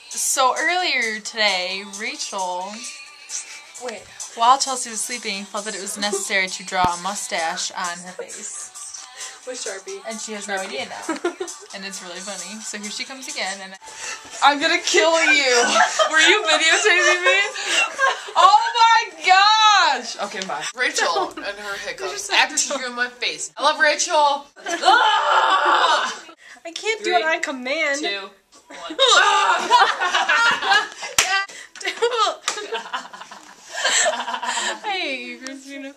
So earlier today, Rachel, while Chelsea was sleeping, felt that it was necessary to draw a mustache on her face. With Sharpie. And she has no idea now. And it's really funny. So here she comes again, and I'm gonna kill you. Were you videotaping me? Oh my gosh! Okay, bye. Rachel and her hiccups. After she drew my face. I love Rachel. Ah! I can't do it on command. 2, 1. Hey, Christina.